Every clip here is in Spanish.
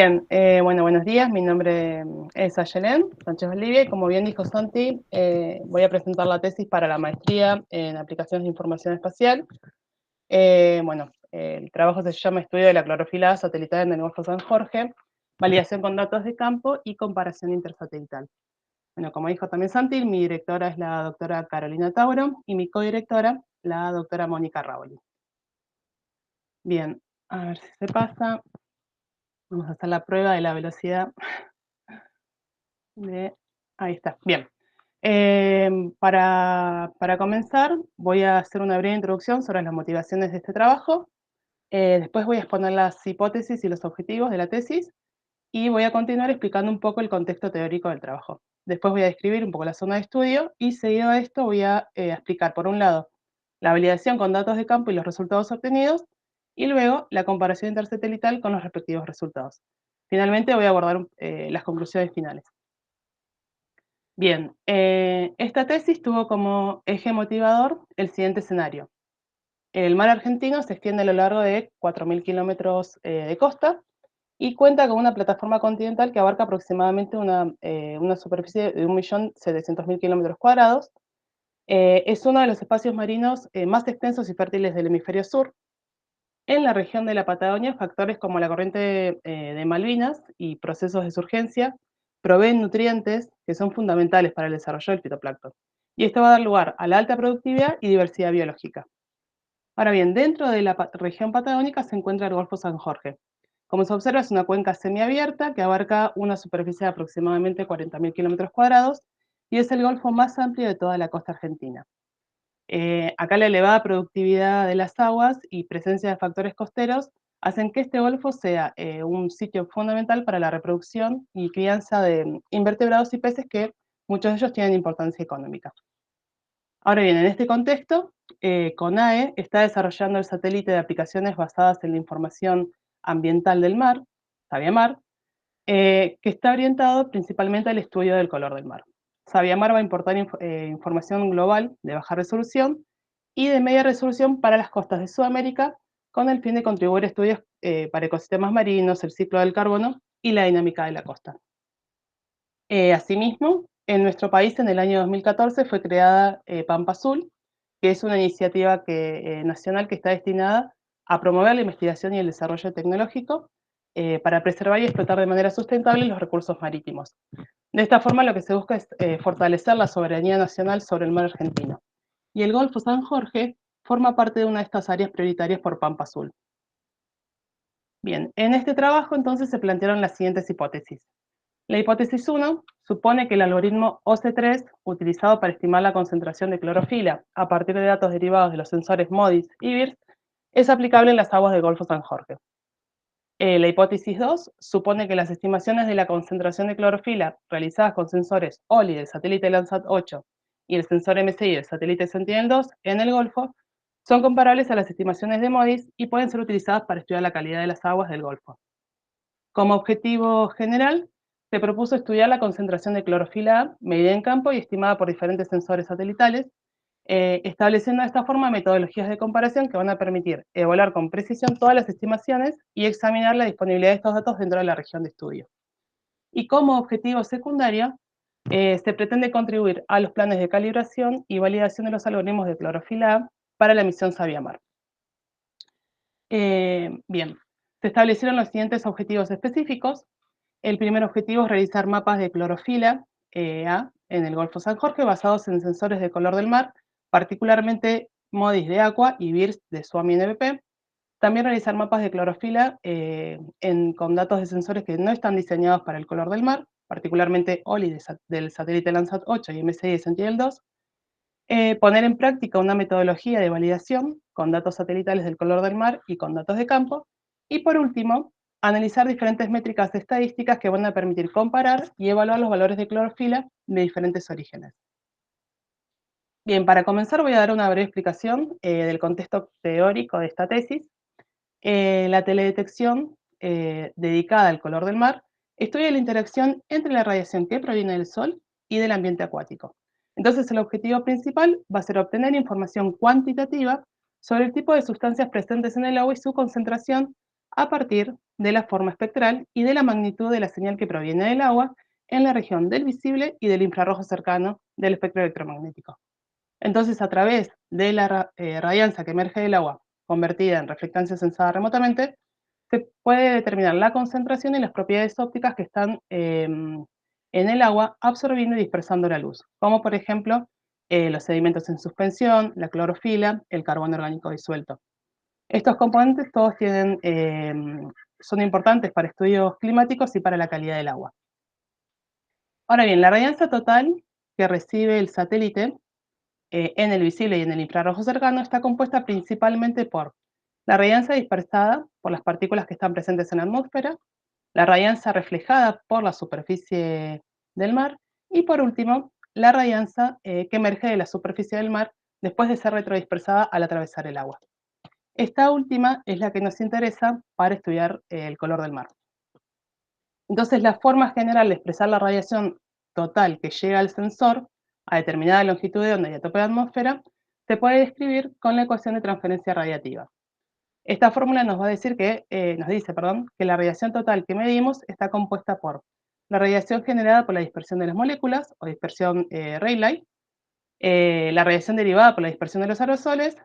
Bien, bueno, buenos días. Mi nombre es Ayelén Sánchez Olivia y como bien dijo Santi, voy a presentar la tesis para la maestría en aplicaciones de información espacial. El trabajo se llama Estudio de la clorofila satelital en el Golfo San Jorge, validación con datos de campo y comparación intersatelital. Bueno, como dijo también Santi, mi directora es la doctora Carolina Tauro y mi codirectora, la doctora Mónica Raoli. Bien, a ver si se pasa. Vamos a hacer la prueba de la velocidad ahí está, bien. Para comenzar, voy a hacer una breve introducción sobre las motivaciones de este trabajo. Después voy a exponer las hipótesis y los objetivos de la tesis y voy a continuar explicando un poco el contexto teórico del trabajo. Después voy a describir un poco la zona de estudio y seguido a esto voy a explicar, por un lado, la validación con datos de campo y los resultados obtenidos, y luego la comparación intersatelital con los respectivos resultados. Finalmente voy a abordar las conclusiones finales. Bien, esta tesis tuvo como eje motivador el siguiente escenario. El mar argentino se extiende a lo largo de 4.000 kilómetros de costa y cuenta con una plataforma continental que abarca aproximadamente una superficie de 1.700.000 kilómetros cuadrados. Es uno de los espacios marinos más extensos y fértiles del hemisferio sur. En la región de la Patagonia, factores como la corriente de Malvinas y procesos de surgencia proveen nutrientes que son fundamentales para el desarrollo del fitoplancton. Y esto va a dar lugar a la alta productividad y diversidad biológica. Ahora bien, dentro de la región patagónica se encuentra el Golfo San Jorge. Como se observa, es una cuenca semiabierta que abarca una superficie de aproximadamente 40.000 kilómetros cuadrados y es el golfo más amplio de toda la costa argentina. Acá la elevada productividad de las aguas y presencia de factores costeros hacen que este golfo sea un sitio fundamental para la reproducción y crianza de invertebrados y peces que muchos de ellos tienen importancia económica. Ahora bien, en este contexto, CONAE está desarrollando el satélite de aplicaciones basadas en la información ambiental del mar, Sabiamar, que está orientado principalmente al estudio del color del mar. Sabiamar va a importar información global de baja resolución y de media resolución para las costas de Sudamérica, con el fin de contribuir a estudios para ecosistemas marinos, el ciclo del carbono y la dinámica de la costa. Asimismo, en nuestro país en el año 2014 fue creada Pampa Azul, que es una iniciativa nacional que está destinada a promover la investigación y el desarrollo tecnológico para preservar y explotar de manera sustentable los recursos marítimos. De esta forma lo que se busca es fortalecer la soberanía nacional sobre el mar argentino. Y el Golfo San Jorge forma parte de una de estas áreas prioritarias por Pampa Azul. Bien, en este trabajo entonces se plantearon las siguientes hipótesis. La hipótesis 1 supone que el algoritmo OC3, utilizado para estimar la concentración de clorofila a partir de datos derivados de los sensores MODIS y BIRS, es aplicable en las aguas del Golfo San Jorge. La hipótesis 2 supone que las estimaciones de la concentración de clorofila realizadas con sensores OLI del satélite Landsat 8 y el sensor MSI del satélite Sentinel-2 en el Golfo son comparables a las estimaciones de MODIS y pueden ser utilizadas para estudiar la calidad de las aguas del Golfo. Como objetivo general, se propuso estudiar la concentración de clorofila A medida en campo y estimada por diferentes sensores satelitales, estableciendo de esta forma metodologías de comparación que van a permitir evaluar con precisión todas las estimaciones y examinar la disponibilidad de estos datos dentro de la región de estudio. Y como objetivo secundario, se pretende contribuir a los planes de calibración y validación de los algoritmos de clorofila A para la misión Sabiamar. Bien, se establecieron los siguientes objetivos específicos. El primer objetivo es realizar mapas de clorofila A en el Golfo San Jorge basados en sensores de color del mar, particularmente MODIS de Aqua y BIRS de SUAMI NBP. También realizar mapas de clorofila con datos de sensores que no están diseñados para el color del mar, particularmente OLI del satélite Landsat 8 y MSI de Sentinel-2. Poner en práctica una metodología de validación con datos satelitales del color del mar y con datos de campo. Y por último, analizar diferentes métricas estadísticas que van a permitir comparar y evaluar los valores de clorofila de diferentes orígenes. Bien, para comenzar voy a dar una breve explicación del contexto teórico de esta tesis. La teledetección dedicada al color del mar estudia la interacción entre la radiación que proviene del Sol y del ambiente acuático. Entonces el objetivo principal va a ser obtener información cuantitativa sobre el tipo de sustancias presentes en el agua y su concentración a partir de la forma espectral y de la magnitud de la señal que proviene del agua en la región del visible y del infrarrojo cercano del espectro electromagnético. Entonces, a través de la radiancia que emerge del agua, convertida en reflectancia sensada remotamente, se puede determinar la concentración y las propiedades ópticas que están en el agua absorbiendo y dispersando la luz, como por ejemplo los sedimentos en suspensión, la clorofila, el carbono orgánico disuelto. Estos componentes todos son importantes para estudios climáticos y para la calidad del agua. Ahora bien, la radiancia total que recibe el satélite en el visible y en el infrarrojo cercano está compuesta principalmente por la radiancia dispersada por las partículas que están presentes en la atmósfera, la radiancia reflejada por la superficie del mar y por último, la radiancia que emerge de la superficie del mar después de ser retrodispersada al atravesar el agua. Esta última es la que nos interesa para estudiar el color del mar. Entonces, la forma general de expresar la radiación total que llega al sensor a determinada longitud de onda y a tope de atmósfera se puede describir con la ecuación de transferencia radiativa. Esta fórmula nos va a decir nos dice, que la radiación total que medimos está compuesta por la radiación generada por la dispersión de las moléculas o dispersión Rayleigh, la radiación derivada por la dispersión de los aerosoles,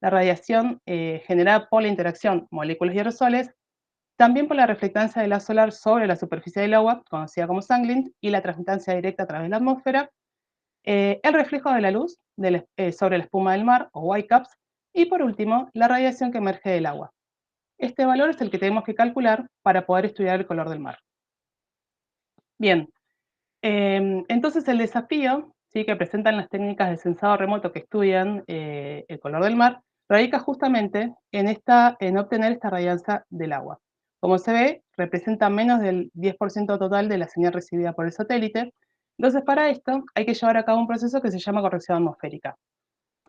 la radiación generada por la interacción moléculas y aerosoles, también por la reflectancia de la solar sobre la superficie del agua, conocida como Sunglint, y la transmitancia directa a través de la atmósfera, el reflejo de la luz sobre la espuma del mar, o whitecaps, y por último, la radiación que emerge del agua. Este valor es el que tenemos que calcular para poder estudiar el color del mar. Bien, entonces el desafío ¿sí? que presentan las técnicas de sensado remoto que estudian el color del mar radica justamente en obtener esta radiancia del agua. Como se ve, representa menos del 10% total de la señal recibida por el satélite. Entonces, para esto hay que llevar a cabo un proceso que se llama corrección atmosférica.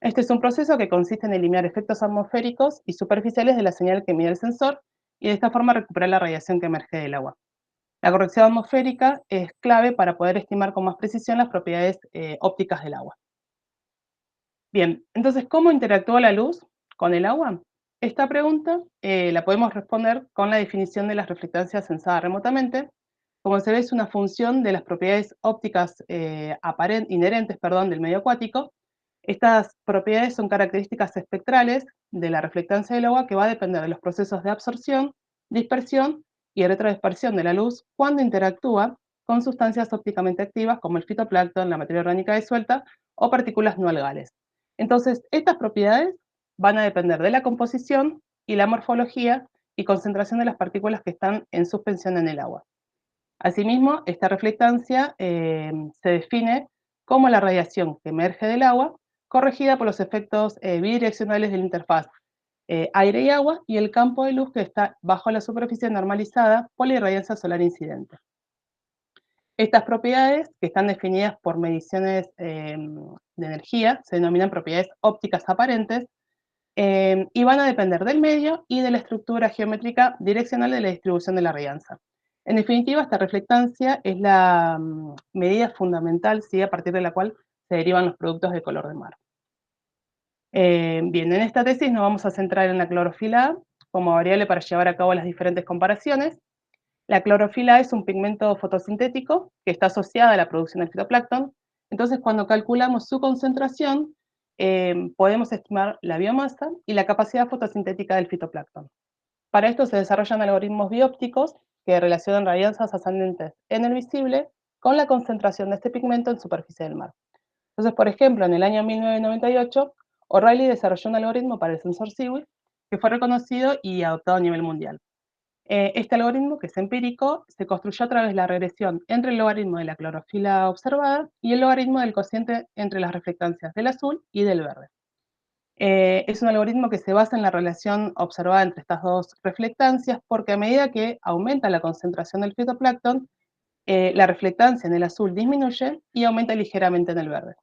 Este es un proceso que consiste en eliminar efectos atmosféricos y superficiales de la señal que mide el sensor y de esta forma recuperar la radiación que emerge del agua. La corrección atmosférica es clave para poder estimar con más precisión las propiedades ópticas del agua. Bien, entonces, ¿cómo interactúa la luz con el agua? Esta pregunta la podemos responder con la definición de las reflectancias sensadas remotamente. Como se ve, es una función de las propiedades ópticas inherentes del medio acuático. Estas propiedades son características espectrales de la reflectancia del agua que va a depender de los procesos de absorción, dispersión y retrodispersión de la luz cuando interactúa con sustancias ópticamente activas como el fitoplancton, la materia orgánica disuelta o partículas no algales. Entonces, estas propiedades van a depender de la composición y la morfología y concentración de las partículas que están en suspensión en el agua. Asimismo, esta reflectancia se define como la radiación que emerge del agua, corregida por los efectos bidireccionales de la interfaz aire y agua, y el campo de luz que está bajo la superficie normalizada por la irradiancia solar incidente. Estas propiedades, que están definidas por mediciones de energía, se denominan propiedades ópticas aparentes, y van a depender del medio y de la estructura geométrica direccional de la distribución de la radiancia. En definitiva, esta reflectancia es la medida fundamental, ¿sí? A partir de la cual se derivan los productos de color de mar. Bien, en esta tesis nos vamos a centrar en la clorofila A como variable para llevar a cabo las diferentes comparaciones. La clorofila es un pigmento fotosintético que está asociada a la producción del fitoplancton. Entonces, cuando calculamos su concentración, podemos estimar la biomasa y la capacidad fotosintética del fitoplancton. Para esto se desarrollan algoritmos biópticos que relacionan radiancias ascendentes en el visible con la concentración de este pigmento en superficie del mar. Entonces, por ejemplo, en el año 1998, O'Reilly desarrolló un algoritmo para el sensor SEAWIND que fue reconocido y adoptado a nivel mundial. Este algoritmo, que es empírico, se construyó a través de la regresión entre el logaritmo de la clorofila observada y el logaritmo del cociente entre las reflectancias del azul y del verde. Es un algoritmo que se basa en la relación observada entre estas dos reflectancias porque a medida que aumenta la concentración del fitoplancton, la reflectancia en el azul disminuye y aumenta ligeramente en el verde.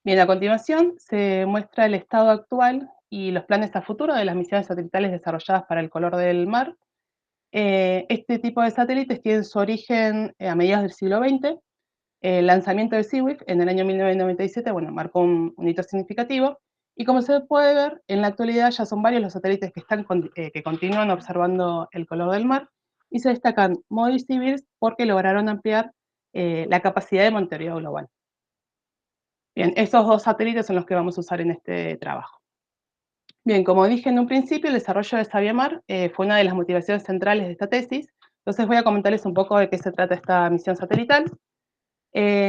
Bien, a continuación se muestra el estado actual y los planes a futuro de las misiones satelitales desarrolladas para el color del mar. Este tipo de satélites tienen su origen a mediados del siglo XX. El lanzamiento de SEAWIND en el año 1997, marcó un hito significativo, Y como se puede ver, en la actualidad ya son varios los satélites que continúan observando el color del mar, y se destacan MODIS y VIRS porque lograron ampliar la capacidad de monitoreo global. Bien, estos dos satélites son los que vamos a usar en este trabajo. Bien, como dije en un principio, el desarrollo de Sabiamar fue una de las motivaciones centrales de esta tesis. Entonces voy a comentarles un poco de qué se trata esta misión satelital.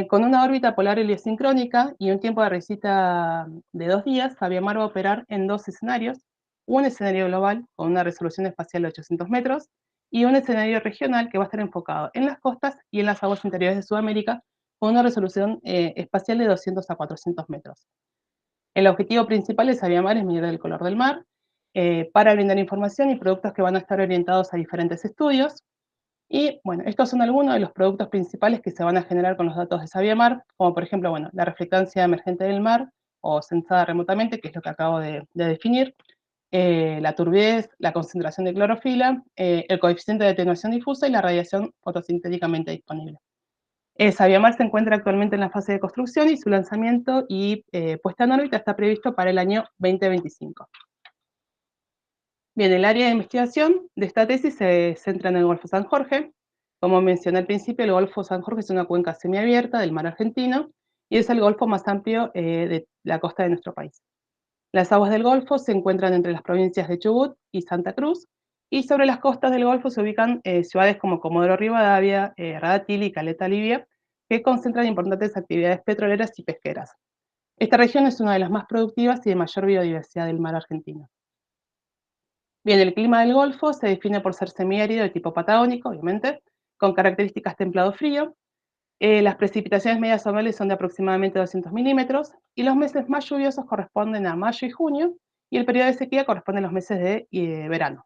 Con una órbita polar heliosincrónica y un tiempo de revisita de 2 días, Sabiamar va a operar en dos escenarios: un escenario global con una resolución espacial de 800 metros y un escenario regional que va a estar enfocado en las costas y en las aguas interiores de Sudamérica con una resolución espacial de 200 a 400 metros. El objetivo principal de Sabiamar es medir el color del mar para brindar información y productos que van a estar orientados a diferentes estudios. Y bueno, estos son algunos de los productos principales que se van a generar con los datos de Sabiamar, como por ejemplo, bueno, la reflectancia emergente del mar o sensada remotamente, que es lo que acabo de definir, la turbidez, la concentración de clorofila, el coeficiente de atenuación difusa y la radiación fotosintéticamente disponible. Sabiamar se encuentra actualmente en la fase de construcción y su lanzamiento y puesta en órbita está previsto para el año 2025. Bien, el área de investigación de esta tesis se centra en el Golfo San Jorge. Como mencioné al principio, el Golfo San Jorge es una cuenca semiabierta del mar argentino y es el golfo más amplio de la costa de nuestro país. Las aguas del Golfo se encuentran entre las provincias de Chubut y Santa Cruz, y sobre las costas del Golfo se ubican ciudades como Comodoro Rivadavia, Radatili y Caleta Olivia, que concentran importantes actividades petroleras y pesqueras. Esta región es una de las más productivas y de mayor biodiversidad del mar argentino. Bien, el clima del Golfo se define por ser semiárido de tipo patagónico, obviamente, con características templado-frío. Las precipitaciones medias anuales son de aproximadamente 200 milímetros y los meses más lluviosos corresponden a mayo y junio, y el periodo de sequía corresponde a los meses de verano.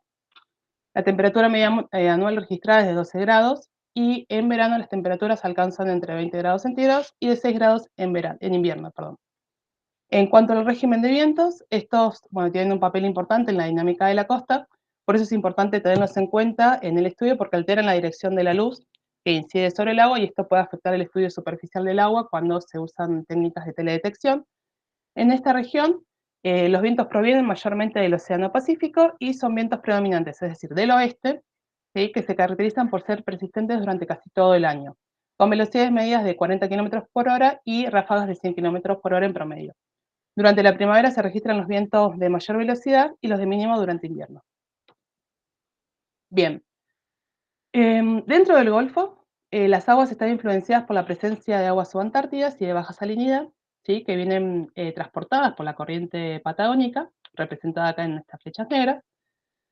La temperatura media anual registrada es de 12 grados y en verano las temperaturas alcanzan entre 20 grados centígrados y de 6 grados en invierno. Perdón. En cuanto al régimen de vientos, estos bueno, tienen un papel importante en la dinámica de la costa, por eso es importante tenerlos en cuenta en el estudio porque alteran la dirección de la luz que incide sobre el agua y esto puede afectar el estudio superficial del agua cuando se usan técnicas de teledetección. En esta región, los vientos provienen mayormente del Océano Pacífico y son vientos predominantes, es decir, del oeste, ¿sí? Que se caracterizan por ser persistentes durante casi todo el año, con velocidades medias de 40 km por hora y ráfagas de 100 km por hora en promedio. Durante la primavera se registran los vientos de mayor velocidad y los de mínimo durante invierno. Bien, dentro del Golfo, las aguas están influenciadas por la presencia de aguas subantártidas y de baja salinidad, ¿sí? Que vienen transportadas por la corriente patagónica, representada acá en estas flechas negras.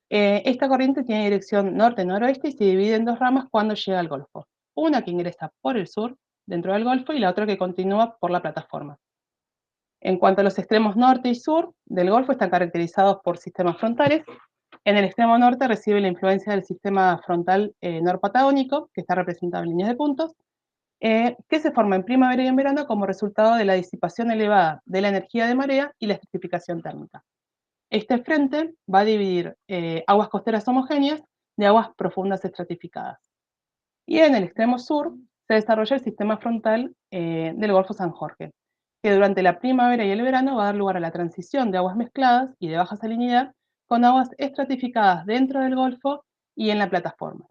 Esta corriente tiene dirección norte-noroeste y se divide en dos ramas cuando llega al Golfo. Una que ingresa por el sur, dentro del Golfo, y la otra que continúa por la plataforma. En cuanto a los extremos norte y sur del Golfo, están caracterizados por sistemas frontales. En el extremo norte recibe la influencia del sistema frontal norpatagónico, que está representado en líneas de puntos, que se forma en primavera y en verano como resultado de la disipación elevada de la energía de marea y la estratificación térmica. Este frente va a dividir aguas costeras homogéneas de aguas profundas estratificadas. Y en el extremo sur se desarrolla el sistema frontal del Golfo San Jorge, que durante la primavera y el verano va a dar lugar a la transición de aguas mezcladas y de baja salinidad con aguas estratificadas dentro del Golfo y en la plataforma.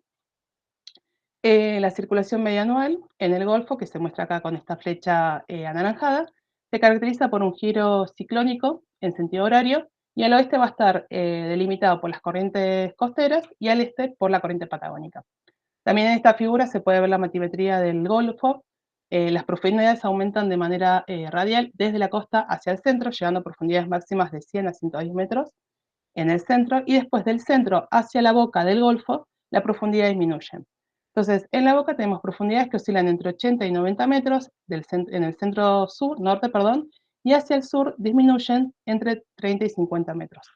La circulación media anual en el Golfo, que se muestra acá con esta flecha anaranjada, se caracteriza por un giro ciclónico en sentido horario, y al oeste va a estar delimitado por las corrientes costeras y al este por la corriente patagónica. También en esta figura se puede ver la matimetría del Golfo. Las profundidades aumentan de manera radial desde la costa hacia el centro, llegando a profundidades máximas de 100 a 110 metros en el centro, y después del centro hacia la boca del Golfo, la profundidad disminuye. Entonces, en la boca tenemos profundidades que oscilan entre 80 y 90 metros en el centro sur, norte, perdón, y hacia el sur disminuyen entre 30 y 50 metros.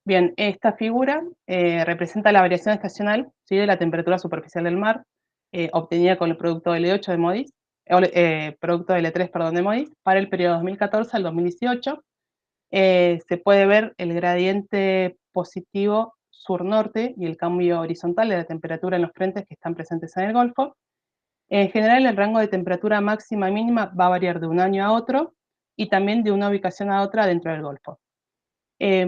Bien, esta figura representa la variación estacional, ¿sí? De la temperatura superficial del mar, obtenida con el producto L8 de MODIS, producto L3, perdón, de MODIS, para el periodo 2014 al 2018. Se puede ver el gradiente positivo sur-norte y el cambio horizontal de la temperatura en los frentes que están presentes en el Golfo. En general, el rango de temperatura máxima y mínima va a variar de un año a otro, y también de una ubicación a otra dentro del Golfo.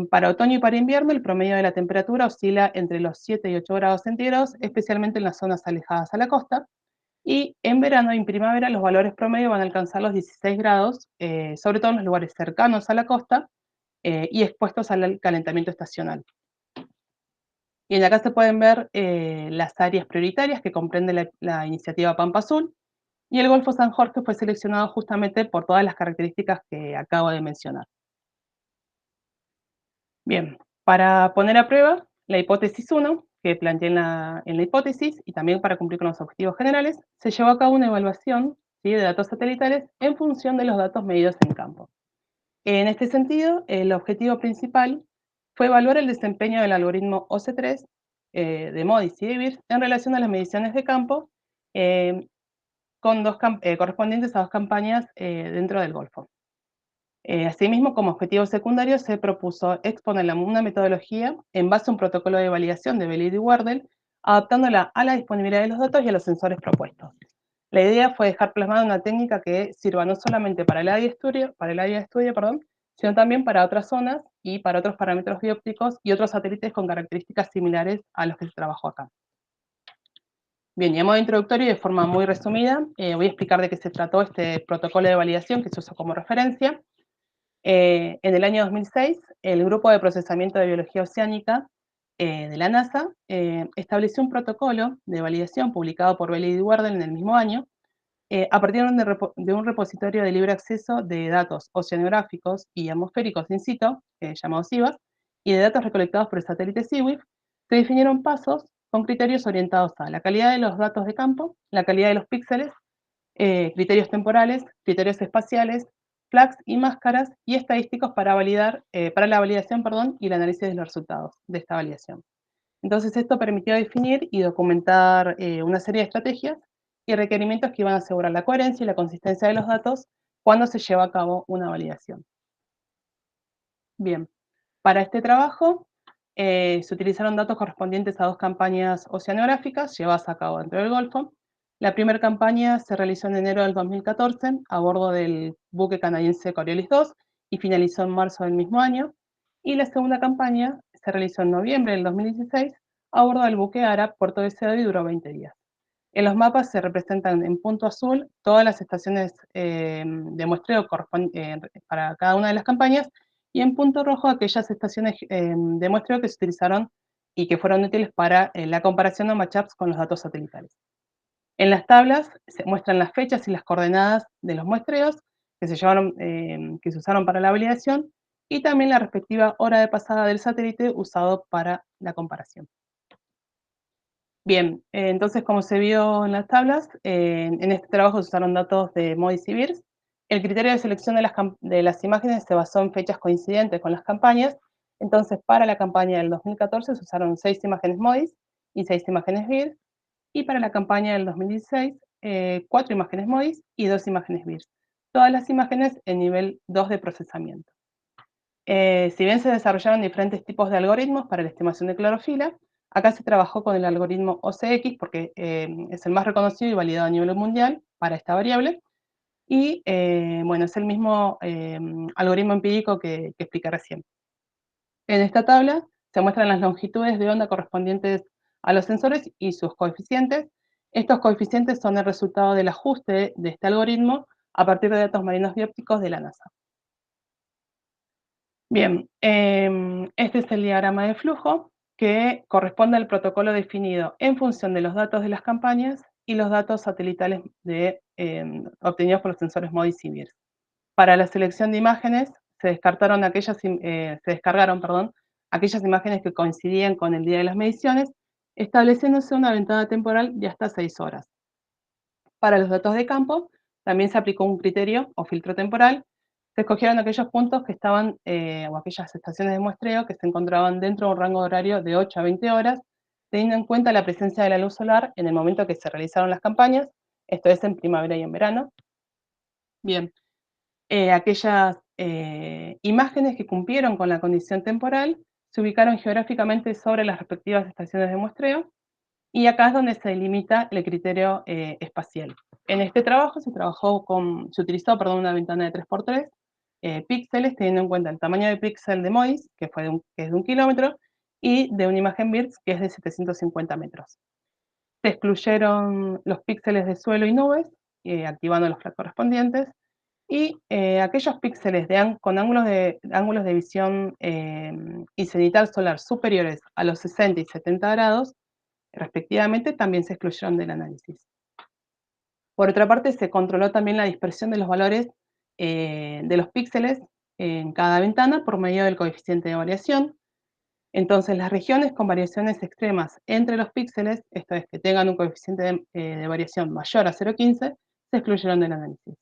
Para otoño y para invierno, el promedio de la temperatura oscila entre los 7 y 8 grados centígrados, especialmente en las zonas alejadas a la costa, y en verano y en primavera los valores promedio van a alcanzar los 16 grados, sobre todo en los lugares cercanos a la costa y expuestos al calentamiento estacional. Y en acá se pueden ver las áreas prioritarias que comprende la iniciativa Pampa Azul, y el Golfo San Jorge fue seleccionado justamente por todas las características que acabo de mencionar. Bien, para poner a prueba la hipótesis 1, que planteé en la hipótesis, y también para cumplir con los objetivos generales, se llevó a cabo una evaluación, ¿sí?, de datos satelitales en función de los datos medidos en campo. En este sentido, el objetivo principal fue evaluar el desempeño del algoritmo OC3 de MODIS y de BIRS en relación a las mediciones de campo eh, correspondientes a dos campañas dentro del Golfo. Asimismo, como objetivo secundario, se propuso exponer una metodología en base a un protocolo de validación de Belid y Wardle, adaptándola a la disponibilidad de los datos y a los sensores propuestos. La idea fue dejar plasmada una técnica que sirva no solamente para el área de estudio, perdón, sino también para otras zonas y para otros parámetros biópticos y otros satélites con características similares a los que se trabajó acá. Bien, y a modo introductorio y de forma muy resumida, voy a explicar de qué se trató este protocolo de validación que se usó como referencia. En el año 2006, el Grupo de Procesamiento de Biología Oceánica de la NASA estableció un protocolo de validación publicado por Belid y Wardle en el mismo año, a partir de un repositorio de libre acceso de datos oceanográficos y atmosféricos in situ, llamados IVAS, y de datos recolectados por el satélite SeaWiF. Se definieron pasos con criterios orientados a la calidad de los datos de campo, la calidad de los píxeles, criterios temporales, criterios espaciales, flags y máscaras, y estadísticos para la validación, perdón, y el análisis de los resultados de esta validación. Entonces, esto permitió definir y documentar una serie de estrategias y requerimientos que iban a asegurar la coherencia y la consistencia de los datos cuando se lleva a cabo una validación. Bien, para este trabajo se utilizaron datos correspondientes a dos campañas oceanográficas llevadas a cabo dentro del Golfo. La primera campaña se realizó en enero del 2014 a bordo del buque canadiense Coriolis 2 y finalizó en marzo del mismo año. Y la segunda campaña se realizó en noviembre del 2016 a bordo del buque Ara Puerto Deseado y duró 20 días. En los mapas se representan en punto azul todas las estaciones de muestreo para cada una de las campañas, y en punto rojo aquellas estaciones de muestreo que se utilizaron y que fueron útiles para la comparación o matchups con los datos satelitales. En las tablas se muestran las fechas y las coordenadas de los muestreos que se usaron para la validación, y también la respectiva hora de pasada del satélite usado para la comparación. Bien, entonces, como se vio en las tablas, en este trabajo se usaron datos de MODIS y BIRS. El criterio de selección de las imágenes se basó en fechas coincidentes con las campañas. Entonces, para la campaña del 2014 se usaron 6 imágenes MODIS y 6 imágenes BIRS, y para la campaña del 2016, 4 imágenes MODIS y 2 imágenes BIRS. Todas las imágenes en nivel 2 de procesamiento. Si bien se desarrollaron diferentes tipos de algoritmos para la estimación de clorofila, acá se trabajó con el algoritmo OCX porque es el más reconocido y validado a nivel mundial para esta variable. Y bueno, es el mismo algoritmo empírico que expliqué recién. En esta tabla se muestran las longitudes de onda correspondientes a los sensores y sus coeficientes. Estos coeficientes son el resultado del ajuste de este algoritmo a partir de datos marinos biópticos de la NASA. Bien, este es el diagrama de flujo que corresponde al protocolo definido en función de los datos de las campañas y los datos satelitales obtenidos por los sensores MODIS y BIRS. Para la selección de imágenes se descargaron, perdón, aquellas imágenes que coincidían con el día de las mediciones, estableciéndose una ventana temporal de hasta 6 horas. Para los datos de campo, también se aplicó un criterio o filtro temporal. Se escogieron aquellos puntos que estaban, o aquellas estaciones de muestreo que se encontraban dentro de un rango de horario de 8 a 20 horas, teniendo en cuenta la presencia de la luz solar en el momento que se realizaron las campañas, esto es en primavera y en verano. Bien, aquellas imágenes que cumplieron con la condición temporal se ubicaron geográficamente sobre las respectivas estaciones de muestreo, y acá es donde se delimita el criterio espacial. En este trabajo se utilizó, perdón, una ventana de 3x3, píxeles, teniendo en cuenta el tamaño de píxel de MODIS, que es de 1 kilómetro, y de una imagen BIRDS, que es de 750 metros. Se excluyeron los píxeles de suelo y nubes, activando los flags correspondientes, y aquellos píxeles con ángulos de visión y cenital solar superiores a los 60 y 70 grados, respectivamente, también se excluyeron del análisis. Por otra parte, se controló también la dispersión de los valores de los píxeles en cada ventana por medio del coeficiente de variación. Entonces, las regiones con variaciones extremas entre los píxeles, esto es, que tengan un coeficiente de variación mayor a 0,15, se excluyeron del análisis.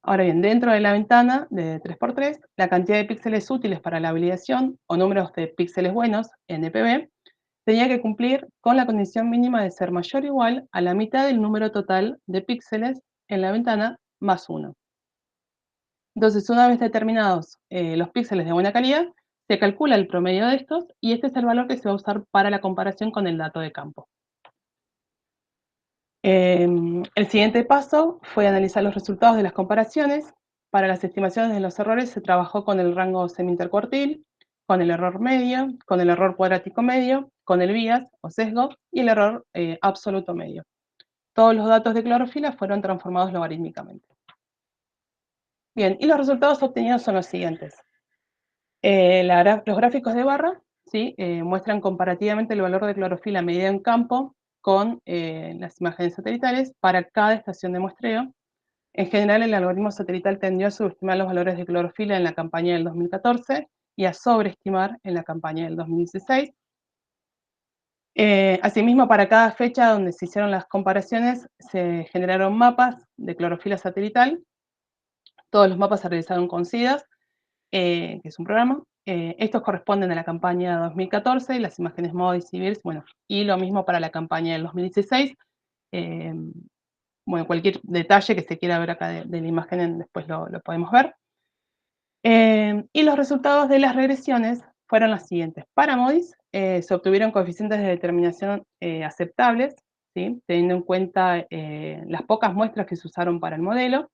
Ahora bien, dentro de la ventana de 3×3, la cantidad de píxeles útiles para la validación, o números de píxeles buenos, NPV, tenía que cumplir con la condición mínima de ser mayor o igual a la mitad del número total de píxeles en la ventana más 1. Entonces, una vez determinados los píxeles de buena calidad, se calcula el promedio de estos y este es el valor que se va a usar para la comparación con el dato de campo. El siguiente paso fue analizar los resultados de las comparaciones. Para las estimaciones de los errores se trabajó con el rango semi-intercuartil, con el error medio, con el error cuadrático medio, con el bias o sesgo y el error absoluto medio. Todos los datos de clorofila fueron transformados logarítmicamente. Bien, y los resultados obtenidos son los siguientes. Los gráficos de barra, ¿sí? Muestran comparativamente el valor de clorofila medida en campo con las imágenes satelitales para cada estación de muestreo. En general, el algoritmo satelital tendió a subestimar los valores de clorofila en la campaña del 2014 y a sobreestimar en la campaña del 2016. Asimismo, para cada fecha donde se hicieron las comparaciones, se generaron mapas de clorofila satelital. Todos los mapas se realizaron con SIDAS, que es un programa. Estos corresponden a la campaña 2014, las imágenes MODIS y BIRDS, bueno, y lo mismo para la campaña del 2016. Bueno, cualquier detalle que se quiera ver acá de la imagen, después lo podemos ver. Y los resultados de las regresiones fueron los siguientes. Para MODIS se obtuvieron coeficientes de determinación aceptables, ¿sí? Teniendo en cuenta las pocas muestras que se usaron para el modelo.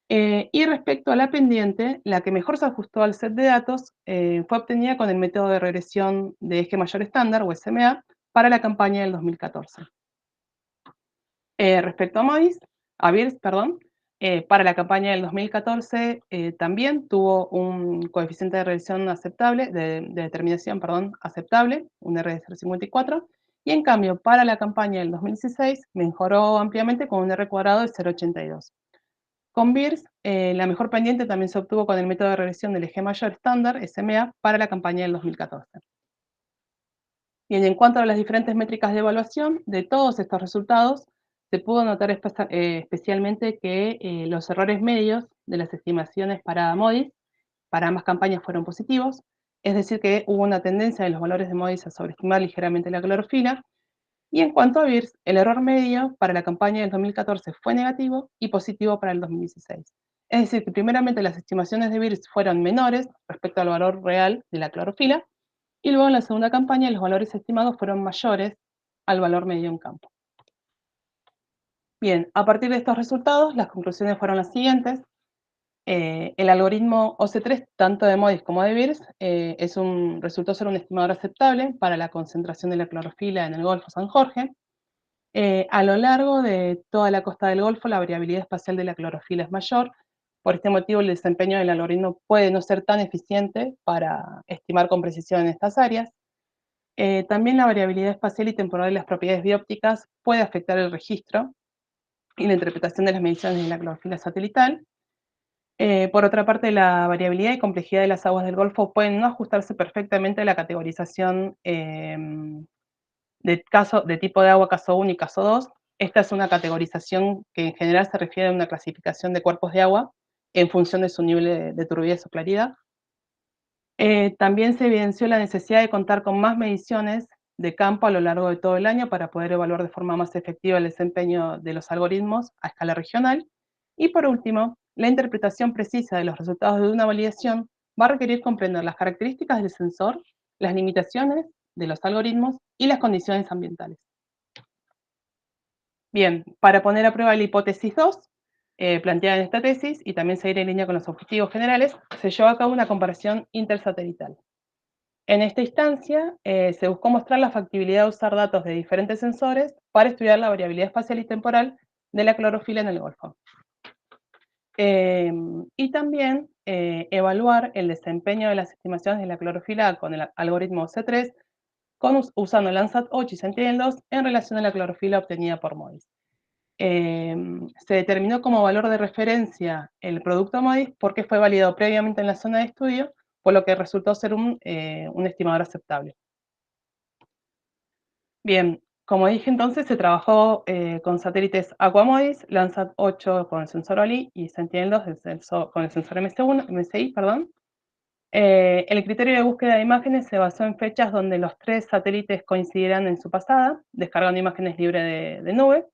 Y respecto a la pendiente, la que mejor se ajustó al set de datos fue obtenida con el método de regresión de eje mayor estándar, o SMA, para la campaña del 2014. Respecto a BIRDS, perdón, para la campaña del 2014 también tuvo un coeficiente de regresión aceptable, de determinación, perdón, aceptable, un R de 0,54, y en cambio para la campaña del 2016 mejoró ampliamente con un R cuadrado de 0,82. Con BIRDS, la mejor pendiente también se obtuvo con el método de regresión del eje mayor estándar, SMA, para la campaña del 2014. Bien, en cuanto a las diferentes métricas de evaluación, de todos estos resultados, se pudo notar especialmente que los errores medios de las estimaciones para MODIS, para ambas campañas fueron positivos, es decir que hubo una tendencia de los valores de MODIS a sobreestimar ligeramente la clorofila, y en cuanto a BIRDS, el error medio para la campaña del 2014 fue negativo y positivo para el 2016. Es decir, que primeramente las estimaciones de BIRDS fueron menores respecto al valor real de la clorofila, y luego en la segunda campaña los valores estimados fueron mayores al valor medio en campo. Bien, a partir de estos resultados, las conclusiones fueron las siguientes. El algoritmo OC3, tanto de MODIS como de BIRDS, resultó ser un estimador aceptable para la concentración de la clorofila en el Golfo San Jorge. A lo largo de toda la costa del Golfo, la variabilidad espacial de la clorofila es mayor. Por este motivo, el desempeño del algoritmo puede no ser tan eficiente para estimar con precisión en estas áreas. También la variabilidad espacial y temporal de las propiedades biópticas puede afectar el registro y la interpretación de las mediciones de la clorofila satelital. Por otra parte, la variabilidad y complejidad de las aguas del Golfo pueden no ajustarse perfectamente a la categorización de tipo de agua caso 1 y caso 2. Esta es una categorización que en general se refiere a una clasificación de cuerpos de agua en función de su nivel de turbidez o claridad. También se evidenció la necesidad de contar con más mediciones de campo a lo largo de todo el año para poder evaluar de forma más efectiva el desempeño de los algoritmos a escala regional. Y por último, la interpretación precisa de los resultados de una validación va a requerir comprender las características del sensor, las limitaciones de los algoritmos y las condiciones ambientales. Bien, para poner a prueba la hipótesis 2, planteada en esta tesis y también seguir en línea con los objetivos generales, se llevó a cabo una comparación intersatelital. En esta instancia, se buscó mostrar la factibilidad de usar datos de diferentes sensores para estudiar la variabilidad espacial y temporal de la clorofila en el Golfo. Y también evaluar el desempeño de las estimaciones de la clorofila con el algoritmo C3 usando Landsat 8 y Sentinel-2 en relación a la clorofila obtenida por MODIS. Se determinó como valor de referencia el producto MODIS porque fue validado previamente en la zona de estudio, por lo que resultó ser un estimador aceptable. Bien, como dije entonces, se trabajó con satélites Aquamodis, Landsat 8 con el sensor OLI y Sentinel-2 con el sensor MSI, perdón. El criterio de búsqueda de imágenes se basó en fechas donde los tres satélites coincidieran en su pasada, descargando imágenes libres de nube.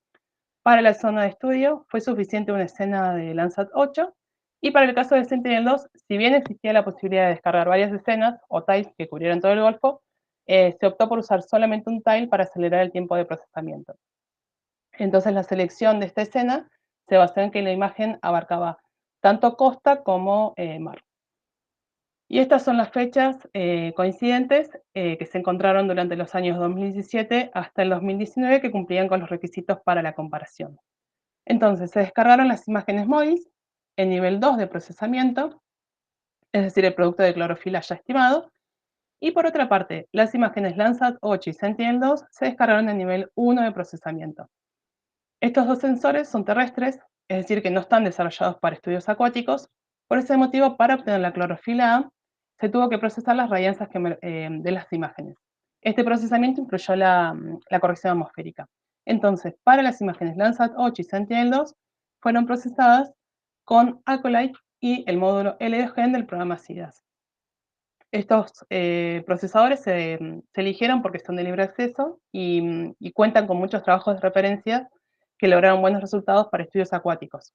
Para la zona de estudio fue suficiente una escena de Landsat 8, y para el caso de Sentinel-2, si bien existía la posibilidad de descargar varias escenas o tiles que cubrieran todo el Golfo, se optó por usar solamente un tile para acelerar el tiempo de procesamiento. Entonces la selección de esta escena se basó en que la imagen abarcaba tanto costa como mar. Y estas son las fechas coincidentes que se encontraron durante los años 2017 hasta el 2019 que cumplían con los requisitos para la comparación. Entonces se descargaron las imágenes MODIS en nivel 2 de procesamiento, es decir, el producto de clorofila ya estimado, y por otra parte, las imágenes Landsat 8 y Sentinel-2 se descargaron en nivel 1 de procesamiento. Estos dos sensores son terrestres, es decir, que no están desarrollados para estudios acuáticos. Por ese motivo, para obtener la clorofila A, se tuvo que procesar las radianzas de las imágenes. Este procesamiento incluyó la corrección atmosférica. Entonces, para las imágenes Landsat 8 y Sentinel-2, fueron procesadas con Acolyte y el módulo LDGen del programa SIDAS. Estos procesadores se eligieron porque son de libre acceso y cuentan con muchos trabajos de referencia que lograron buenos resultados para estudios acuáticos.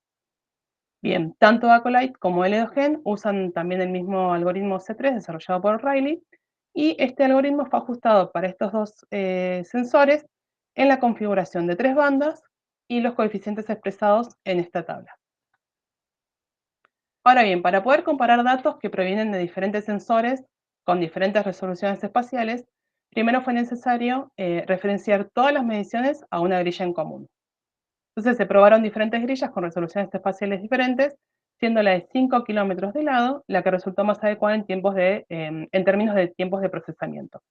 Bien, tanto Acolyte como LDOGen usan también el mismo algoritmo C3 desarrollado por Riley, y este algoritmo fue ajustado para estos dos sensores en la configuración de 3 bandas y los coeficientes expresados en esta tabla. Ahora bien, para poder comparar datos que provienen de diferentes sensores con diferentes resoluciones espaciales, primero fue necesario referenciar todas las mediciones a una grilla en común. Entonces se probaron diferentes grillas con resoluciones espaciales diferentes, siendo la de 5 kilómetros de lado la que resultó más adecuada en términos de tiempos de procesamiento.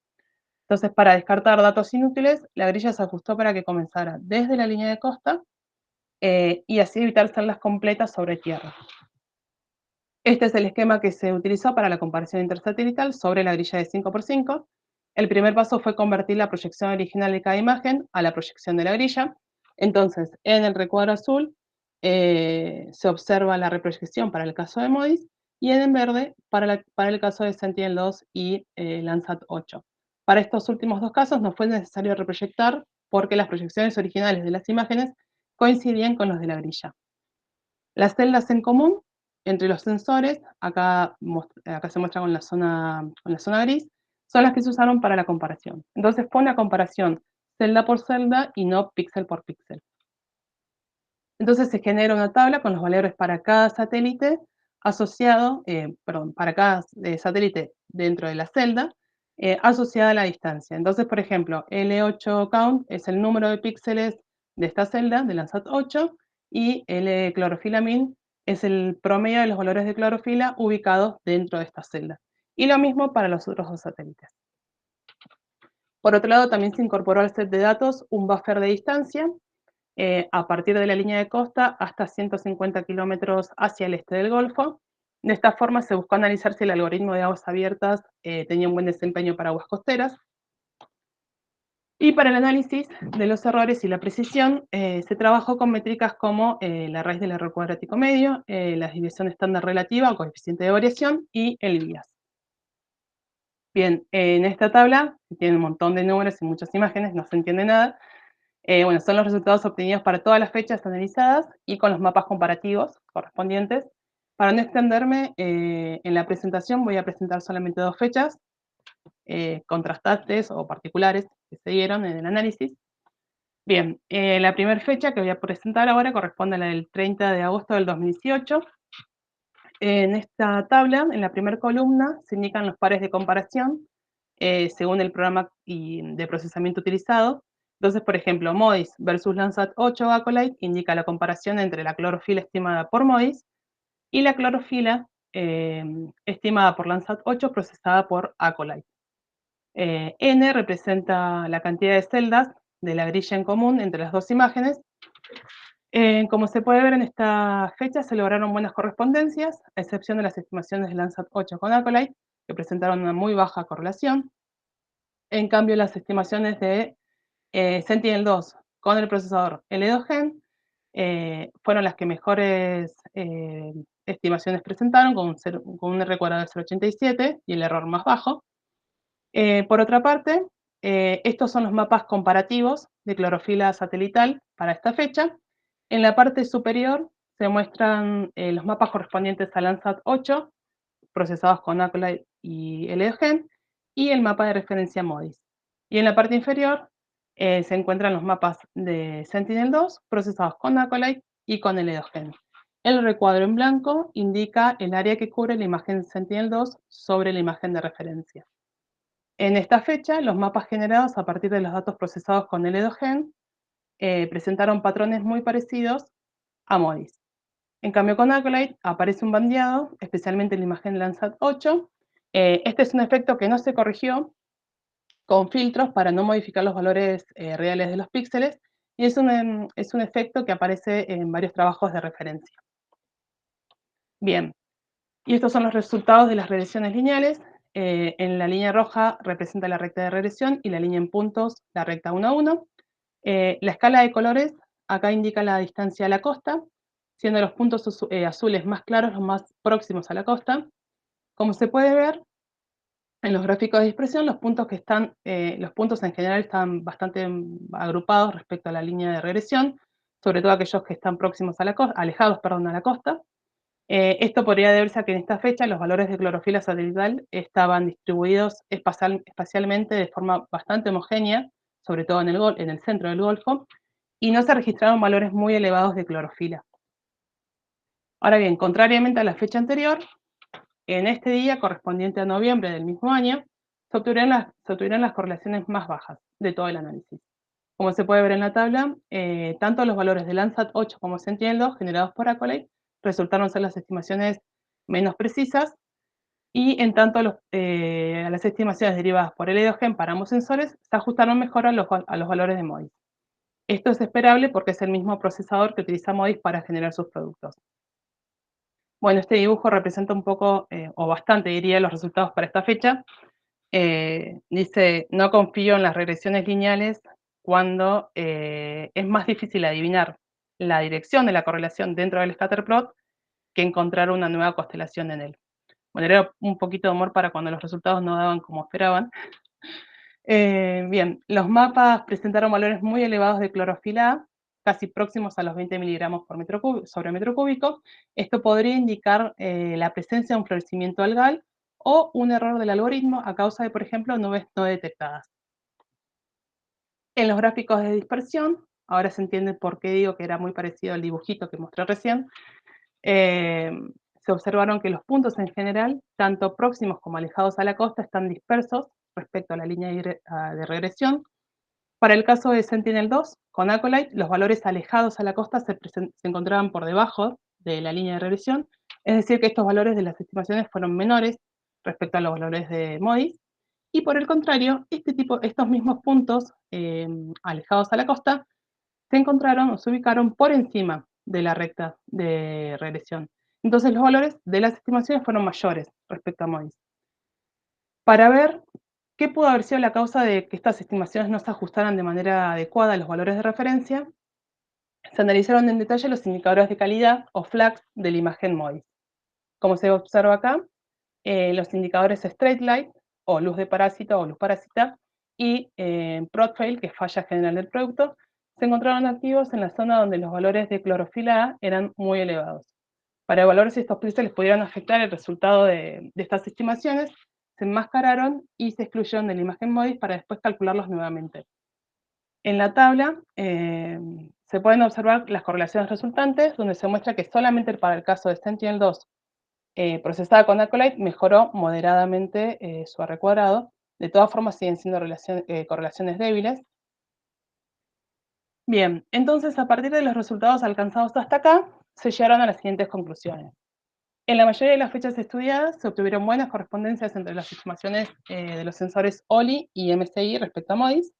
Entonces, para descartar datos inútiles, la grilla se ajustó para que comenzara desde la línea de costa y así evitar celdas completas sobre tierra. Este es el esquema que se utilizó para la comparación intersatelital sobre la grilla de 5×5. El primer paso fue convertir la proyección original de cada imagen a la proyección de la grilla. Entonces, en el recuadro azul se observa la reproyección para el caso de MODIS, y en verde para el caso de Sentinel-2 y Landsat 8. Para estos últimos dos casos no fue necesario reproyectar porque las proyecciones originales de las imágenes coincidían con los de la grilla. Las celdas en común entre los sensores, acá se muestra con la zona gris, son las que se usaron para la comparación. Entonces fue una comparación celda por celda y no píxel por píxel. Entonces se genera una tabla con los valores para cada satélite para cada satélite dentro de la celda, asociada a la distancia. Entonces, por ejemplo, L8 count es el número de píxeles de esta celda, de Landsat 8, y L clorofila min es el promedio de los valores de clorofila ubicados dentro de esta celda. Y lo mismo para los otros dos satélites. Por otro lado, también se incorporó al set de datos un buffer de distancia, a partir de la línea de costa hasta 150 kilómetros hacia el este del Golfo. De esta forma se buscó analizar si el algoritmo de aguas abiertas tenía un buen desempeño para aguas costeras. Y para el análisis de los errores y la precisión, se trabajó con métricas como la raíz del error cuadrático medio, la desviación estándar relativa o coeficiente de variación y el bias. Bien, en esta tabla, que tiene un montón de números y muchas imágenes, no se entiende nada. Bueno, son los resultados obtenidos para todas las fechas analizadas y con los mapas comparativos correspondientes. Para no extenderme, en la presentación voy a presentar solamente dos fechas contrastantes o particulares que se dieron en el análisis. Bien, la primera fecha que voy a presentar ahora corresponde a la del 30 de agosto del 2018. En esta tabla, en la primera columna, se indican los pares de comparación según el programa de procesamiento utilizado. Entonces, por ejemplo, MODIS versus Landsat 8 Acolyte indica la comparación entre la clorofila estimada por MODIS y la clorofila estimada por Landsat 8 procesada por Acolyte. N representa la cantidad de celdas de la grilla en común entre las dos imágenes. Como se puede ver en esta fecha, se lograron buenas correspondencias, a excepción de las estimaciones de Landsat 8 con Acolyte, que presentaron una muy baja correlación. En cambio, las estimaciones de Sentinel-2 con el procesador L2 Gen fueron las que mejores estimaciones presentaron, con un R cuadrado de 0,87 y el error más bajo. Por otra parte, estos son los mapas comparativos de clorofila satelital para esta fecha. En la parte superior se muestran los mapas correspondientes a Landsat 8, procesados con Acolyte y Heliogen, y el mapa de referencia MODIS. Y en la parte inferior se encuentran los mapas de Sentinel-2, procesados con Acolyte y con Heliogen. El recuadro en blanco indica el área que cubre la imagen Sentinel-2 sobre la imagen de referencia. En esta fecha, los mapas generados a partir de los datos procesados con L2Gen presentaron patrones muy parecidos a MODIS. En cambio, con Acolyte aparece un bandeado, especialmente en la imagen Landsat 8. Este es un efecto que no se corrigió con filtros para no modificar los valores reales de los píxeles, y es un efecto que aparece en varios trabajos de referencia. Bien, y estos son los resultados de las regresiones lineales. En la línea roja representa la recta de regresión y la línea en puntos la recta 1 a 1. La escala de colores acá indica la distancia a la costa, siendo los puntos azules más claros los más próximos a la costa. Como se puede ver en los gráficos de dispersión, los puntos en general están bastante agrupados respecto a la línea de regresión, sobre todo aquellos que están próximos a la costa, alejados, perdón, a la costa. Esto podría deberse a que en esta fecha los valores de clorofila satelital estaban distribuidos espacialmente de forma bastante homogénea, sobre todo en el centro del Golfo, y no se registraron valores muy elevados de clorofila. Ahora bien, contrariamente a la fecha anterior, en este día, correspondiente a noviembre del mismo año, se obtuvieron las correlaciones más bajas de todo el análisis. Como se puede ver en la tabla, tanto los valores de Landsat 8 como Sentinel-2 generados por Acolyte resultaron ser las estimaciones menos precisas, y en tanto las estimaciones derivadas por Heliogen para ambos sensores se ajustaron mejor a los valores de MODIS. Esto es esperable porque es el mismo procesador que utiliza MODIS para generar sus productos. Bueno, este dibujo representa un poco, o bastante diría, los resultados para esta fecha. Dice, no confío en las regresiones lineales cuando es más difícil adivinar la dirección de la correlación dentro del scatterplot que encontrar una nueva constelación en él. Bueno, era un poquito de humor para cuando los resultados no daban como esperaban. Bien, los mapas presentaron valores muy elevados de clorofila A, casi próximos a los 20 miligramos por sobre metro cúbico. Esto podría indicar la presencia de un florecimiento algal o un error del algoritmo a causa de, por ejemplo, nubes no detectadas. En los gráficos de dispersión, ahora se entiende por qué digo que era muy parecido al dibujito que mostré recién, se observaron que los puntos en general, tanto próximos como alejados a la costa, están dispersos respecto a la línea de regresión. Para el caso de Sentinel-2, con Acolyte, los valores alejados a la costa se encontraban por debajo de la línea de regresión, es decir, que estos valores de las estimaciones fueron menores respecto a los valores de MODIS, y por el contrario, estos mismos puntos alejados a la costa se encontraron o se ubicaron por encima de la recta de regresión. Entonces los valores de las estimaciones fueron mayores respecto a MODIS. Para ver qué pudo haber sido la causa de que estas estimaciones no se ajustaran de manera adecuada a los valores de referencia, se analizaron en detalle los indicadores de calidad o flags de la imagen MODIS. Como se observa acá, los indicadores Straight Light, o luz de parásito o luz parásita, y Prot Fail, que es falla general del producto, se encontraron activos en la zona donde los valores de clorofila A eran muy elevados. Para evaluar si estos píxeles pudieran afectar el resultado de estas estimaciones, se enmascararon y se excluyeron de la imagen MODIS para después calcularlos nuevamente. En la tabla se pueden observar las correlaciones resultantes, donde se muestra que solamente para el caso de Sentinel-2 procesada con Acolyte mejoró moderadamente su R cuadrado. De todas formas, siguen siendo correlaciones débiles. Bien, entonces a partir de los resultados alcanzados hasta acá, se llegaron a las siguientes conclusiones. En la mayoría de las fechas estudiadas se obtuvieron buenas correspondencias entre las estimaciones de los sensores OLI y MSI respecto a MODIS.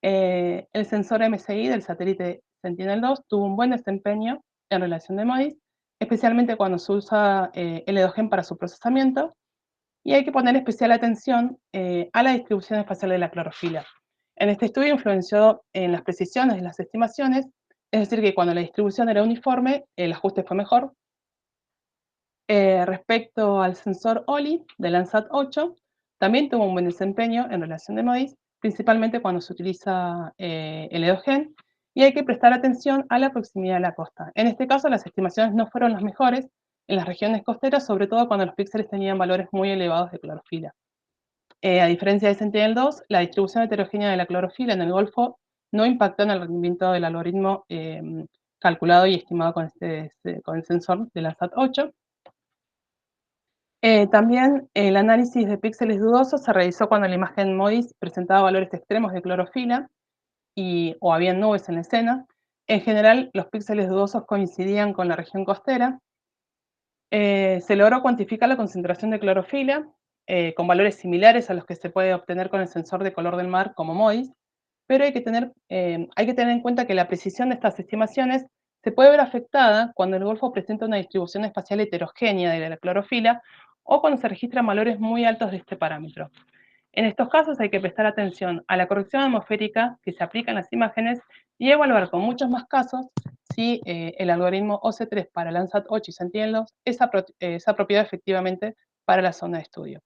El sensor MSI del satélite Sentinel-2 tuvo un buen desempeño en relación de MODIS, especialmente cuando se usa L2GEN para su procesamiento, y hay que poner especial atención a la distribución espacial de la clorofila. En este estudio influenció en las precisiones de las estimaciones, es decir, que cuando la distribución era uniforme, el ajuste fue mejor. Respecto al sensor OLI de Landsat 8, también tuvo un buen desempeño en relación de MODIS, principalmente cuando se utiliza el L2GEN, y hay que prestar atención a la proximidad de la costa. En este caso, las estimaciones no fueron las mejores en las regiones costeras, sobre todo cuando los píxeles tenían valores muy elevados de clorofila. A diferencia de Sentinel-2, la distribución heterogénea de la clorofila en el Golfo no impactó en el rendimiento del algoritmo calculado y estimado con el sensor de Landsat 8. También el análisis de píxeles dudosos se realizó cuando la imagen MODIS presentaba valores extremos de clorofila o había nubes en la escena. En general, los píxeles dudosos coincidían con la región costera. Se logró cuantificar la concentración de clorofila con valores similares a los que se puede obtener con el sensor de color del mar como MODIS, pero hay que tener en cuenta que la precisión de estas estimaciones se puede ver afectada cuando el Golfo presenta una distribución espacial heterogénea de la clorofila o cuando se registran valores muy altos de este parámetro. En estos casos hay que prestar atención a la corrección atmosférica que se aplica en las imágenes y evaluar con muchos más casos si el algoritmo OC3 para Landsat 8 y Sentinel-2 es apropiado efectivamente para la zona de estudio.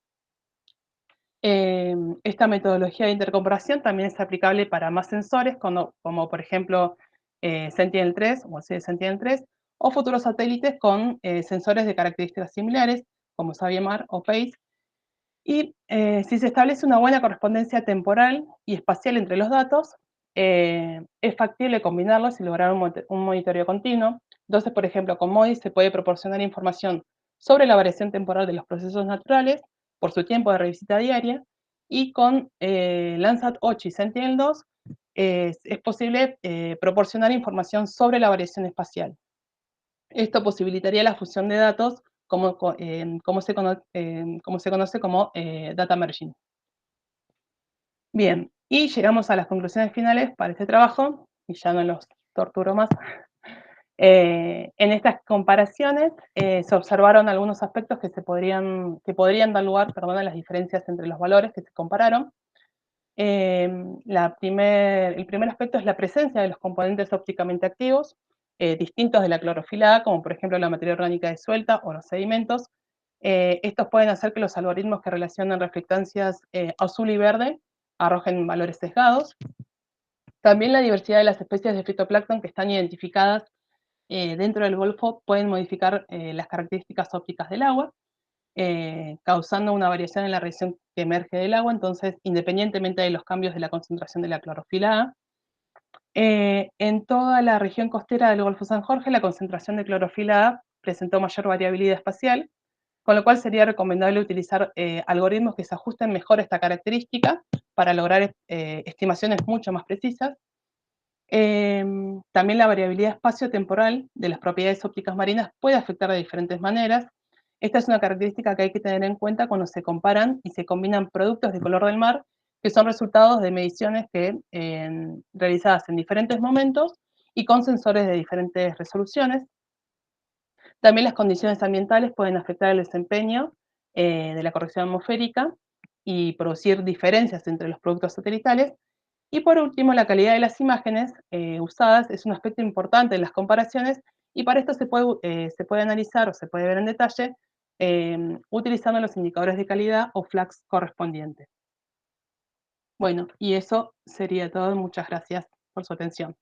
Esta metodología de intercomparación también es aplicable para más sensores, como por ejemplo Sentinel-3 o Sentinel-3, o futuros satélites con sensores de características similares, como Saviemar o PACE. Y si se establece una buena correspondencia temporal y espacial entre los datos, es factible combinarlos y lograr un monitoreo continuo. Entonces, por ejemplo, con MODIS se puede proporcionar información sobre la variación temporal de los procesos naturales por su tiempo de revisita diaria, y con Landsat 8 y Sentinel-2 es posible proporcionar información sobre la variación espacial. Esto posibilitaría la fusión de datos como se conoce como data merging. Bien, y llegamos a las conclusiones finales para este trabajo, y ya no los torturo más. En estas comparaciones se observaron algunos aspectos que podrían dar lugar, a las diferencias entre los valores que se compararon. El primer aspecto es la presencia de los componentes ópticamente activos, distintos de la clorofila A, como por ejemplo la materia orgánica disuelta o los sedimentos. Estos pueden hacer que los algoritmos que relacionan reflectancias azul y verde arrojen valores sesgados. También la diversidad de las especies de fitoplancton que están identificadas dentro del Golfo pueden modificar las características ópticas del agua, causando una variación en la región que emerge del agua, entonces, independientemente de los cambios de la concentración de la clorofila A. En toda la región costera del Golfo San Jorge, la concentración de clorofila A presentó mayor variabilidad espacial, con lo cual sería recomendable utilizar algoritmos que se ajusten mejor a esta característica para lograr estimaciones mucho más precisas. También la variabilidad espacio-temporal de las propiedades ópticas marinas puede afectar de diferentes maneras. Esta es una característica que hay que tener en cuenta cuando se comparan y se combinan productos de color del mar, que son resultados de mediciones realizadas en diferentes momentos y con sensores de diferentes resoluciones. También las condiciones ambientales pueden afectar el desempeño de la corrección atmosférica y producir diferencias entre los productos satelitales. Y por último, la calidad de las imágenes usadas es un aspecto importante en las comparaciones, y para esto se puede analizar o se puede ver en detalle utilizando los indicadores de calidad o flags correspondientes. Bueno, y eso sería todo. Muchas gracias por su atención.